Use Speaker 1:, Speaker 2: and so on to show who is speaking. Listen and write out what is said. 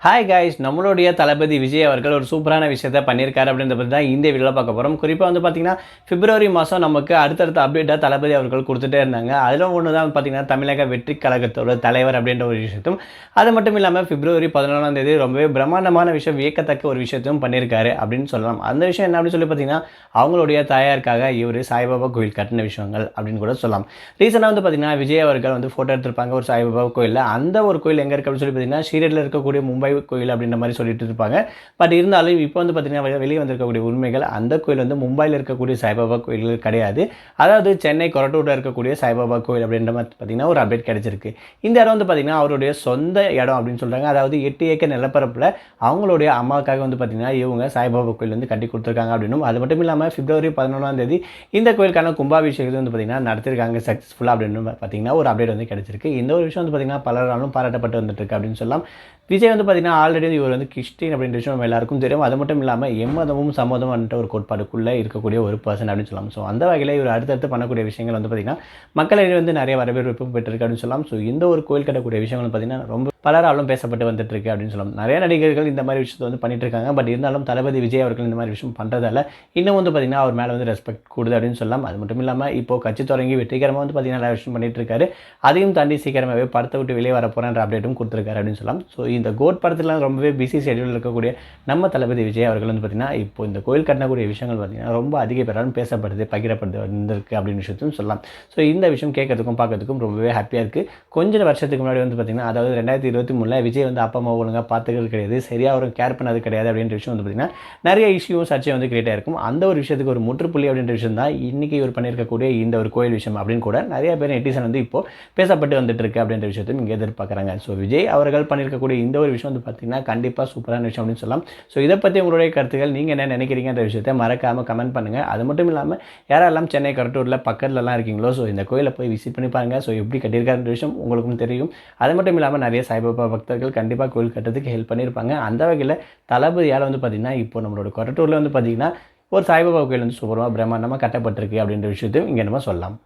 Speaker 1: Hi guys, நம்மளுடைய தளபதி விஜய் அவர்கள் ஒரு சூப்பரான விஷயத்த பண்ணியிருக்காரு அப்படின்றத பற்றி தான் இந்த வீடியோவில் பார்க்க போகிறோம். குறிப்பாக வந்து பார்த்தீங்கன்னா, பிப்ரவரி மாதம் நமக்கு அடுத்தடுத்த அப்டேட்டாக தளபதி அவர்கள் கொடுத்துட்டே இருந்தாங்க. அதில் ஒன்று தான் பார்த்தீங்கன்னா, தமிழக வெற்றி கழகத்தோட தலைவர் அப்படின்ற ஒரு விஷயத்தையும், அது மட்டும் இல்லாமல் பிப்ரவரி 11ஆம் தேதி ரொம்பவே பிரம்மாண்டமான விஷயம், வியக்கத்தக்க ஒரு விஷயத்தையும் பண்ணியிருக்காரு அப்படின்னு சொல்லலாம். அந்த விஷயம் என்ன அப்படின்னு சொல்லி பார்த்தீங்கன்னா, அவங்களுடைய தாயாருக்காக இவர் சாய்பாபா கோயில் கட்டின விஷயங்கள் அப்படின்னு கூட சொல்லலாம். ரீசெண்டாக வந்து பார்த்தீங்கன்னா, விஜய் அவர்கள் வந்து ஃபோட்டோ எடுத்திருப்பாங்க ஒரு சாய்பாபா கோயிலில். அந்த ஒரு கோயில் எங்கே இருக்குது அப்படின்னு சொல்லி பார்த்தீங்கன்னா, ஷீரடியில் இருக்கக்கூடிய மும்பை கோயில் அப்படின்ற மாதிரி சொல்லிட்டு இருப்பாங்க. பட் இருந்தாலும் இப்போ வந்து பார்த்தீங்கன்னா, வெளியே வந்திருக்கக்கூடிய உண்மைகள், அந்த கோயில் வந்து மும்பையில் இருக்கக்கூடிய சாய்பாபா கோயில் கிடையாது. அதாவது சென்னை கொரட்டூரில் இருக்கக்கூடிய சாய்பாபா கோயில் அப்படின்ற மாதிரி பார்த்தீங்கன்னா ஒரு அப்டேட் கிடைச்சிருக்கு. இந்த இடம் வந்து பார்த்தீங்கன்னா அவருடைய சொந்த இடம் அப்படின்னு சொல்கிறாங்க. அதாவது 8 ஏக்கர் நிலப்பரப்பில் அவங்களுடைய அம்மாவுக்காக வந்து பார்த்தீங்கன்னா இவங்க சாய்பாபா கோயில் வந்து கட்டி கொடுத்துருக்காங்க அப்படின்னும், அது மட்டும் இல்லாமல் பிப்ரவரி 11ஆம் தேதி இந்த கோயிலுக்கான கும்பாபிஷேகத்தை வந்து பார்த்தீங்கன்னா நடத்திருக்காங்க சக்ஸஸ்ஃபுல்லாக அப்படின்னு பார்த்தீங்கன்னா ஒரு அப்டேட் வந்து கிடைச்சிருக்கு. இந்த ஒரு விஷயம் வந்து பார்த்தீங்கன்னா பலராலும் பாராட்டப்பட்டு வந்துட்டு இருக்கு அப்படின்னு சொல்லலாம். விஜய் வந்து பார்த்தீங்கன்னா ஆல்ரெடி இவர் வந்து கிறிஸ்டின் அப்படின்ற விஷயம் நம்ம எல்லாருக்கும் தெரியும். அது மட்டும் இல்லாமல் எம்மதமும் சம்மதம்ன்ற ஒரு கோட்பாடுக்குள்ளே இருக்கக்கூடிய ஒரு பர்சன் அப்படின்னு சொல்லலாம். ஸோ அந்த வகையில் இவர் அடுத்தடுத்து பண்ணக்கூடிய விஷயங்கள் வந்து பார்த்தீங்கன்னா மக்களிடையே வந்து நிறைய வரவேற்பு பெற்றிருக்கு அப்படின்னு சொல்லலாம். ஸோ இந்த ஒரு கோயில் கட்டக்கூடிய விஷயங்கள் பார்த்தீங்கன்னா ரொம்ப பலராலும் பேசப்பட்டு வந்துட்டு இருக்கு அப்படின்னு சொல்லலாம். நிறைய நடிகர்கள் இந்த மாதிரி விஷயத்தை வந்து பண்ணிட்டு இருக்காங்க. பட் இருந்தாலும் தளபதி விஜய் அவர்கள் இந்த மாதிரி விஷயம் பண்ணுறதால இன்னும் வந்து பார்த்தீங்கன்னா அவர் மேலே வந்து ரெஸ்பெக்ட் கூடுது அப்படின்னு சொல்லலாம். அது மட்டும் இல்லாமல் இப்போ கட்சி தொடங்கி வெற்றிகரமாக வந்து பார்த்தீங்கன்னா நிறைய விஷயம் பண்ணிட்டு இருக்காரு. அதையும் தாண்டி சீக்கிரமாகவே படத்தை விட்டு வெளியே வர போகிறேன்ற அப்டேட்டும் கொடுத்துருக்காரு அப்படின்னு சொல்லலாம். ஸோ இந்த கோட் படத்தில் ரொம்பவே பிஸி ஷெட்யூல் இருக்கக்கூடிய நம்ம தளபதி விஜய் அவர்கள் வந்து பார்த்தீங்கன்னா இப்போ இந்த கோயில் கட்டக்கூடிய விஷயங்கள் பார்த்தீங்கன்னா ரொம்ப அதிக பேராலும் பேசப்படுது, பகிரப்படுது வந்திருக்கு அப்படின்னு விஷயத்தையும் சொல்லலாம். ஸோ இந்த விஷயம் கேட்கறதுக்கும் பார்க்கறதுக்கும் ரொம்பவே ஹாப்பியாக இருக்குது. கொஞ்சம் வருஷத்துக்கு முன்னாடி வந்து பார்த்தீங்கன்னா, அதாவது 2023 விஜய் வந்து அப்பா அம்மா ஒழுங்காக பார்த்துக்கிறது கிடையாது, சரியாக அவரும் கேர் பண்ணது கிடையாது அப்படின்ற விஷயம் வந்து பார்த்தீங்கன்னா நிறைய இஷ்யூவும் சர்ச்சையும் வந்து கிரியேட் ஆயிருக்கும். அந்த ஒரு விஷயத்துக்கு ஒரு முற்றுப்புள்ளி அப்படின்ற விஷயம் தான் இன்றைக்கி இவர் பண்ணியிருக்கக்கூடிய இந்த ஒரு கோயில் விஷயம் அப்படின்னு கூட நிறைய பேர் நெட்டிசன் வந்து இப்போ பேசப்பட்டு வந்துட்டு இருக்கு அப்படின்ற விஷயத்தையும் இங்கே எதிர்பார்க்குறாங்க. ஸோ விஜய் அவர்கள் பண்ணியிருக்கக்கூடிய இந்த ஒரு விஷயம் வந்து பார்த்தீங்கன்னா கண்டிப்பாக சூப்பரான விஷயம் அப்படின்னு சொல்லலாம். ஸோ இதை பற்றி உங்களுடைய கருத்துக்கள் நீங்கள் என்ன நினைக்கிறீங்கன்ற விஷயத்தை மறக்காமல் கமெண்ட் பண்ணுங்கள். அது மட்டும் இல்லாமல் யாரெல்லாம் சென்னை கொரட்டூரில் பக்கத்துலலாம் இருக்கீங்களோ ஸோ இந்த கோயிலை போய் விசிட் பண்ணி பாருங்கள். ஸோ எப்படி கட்டியிருக்காருன்ற விஷயம் உங்களுக்கும் தெரியும். அது மட்டும் இல்லாமல் நிறைய சாய்பாபா பக்தர்கள் கண்டிப்பாக கோயில் கட்டுறதுக்கு ஹெல்ப் பண்ணியிருப்பாங்க. அந்த வகையில் தளபதியால் வந்து பார்த்திங்கன்னா இப்போ நம்மளோட கொரட்டூரில் வந்து பார்த்திங்கன்னா ஒரு சாய்பாபா கோயில் வந்து சூப்பராக பிரம்மாண்டமாக கட்டப்பட்டிருக்கு அப்படின்ற விஷயத்தையும் இங்கே நம்ம சொல்லலாம்.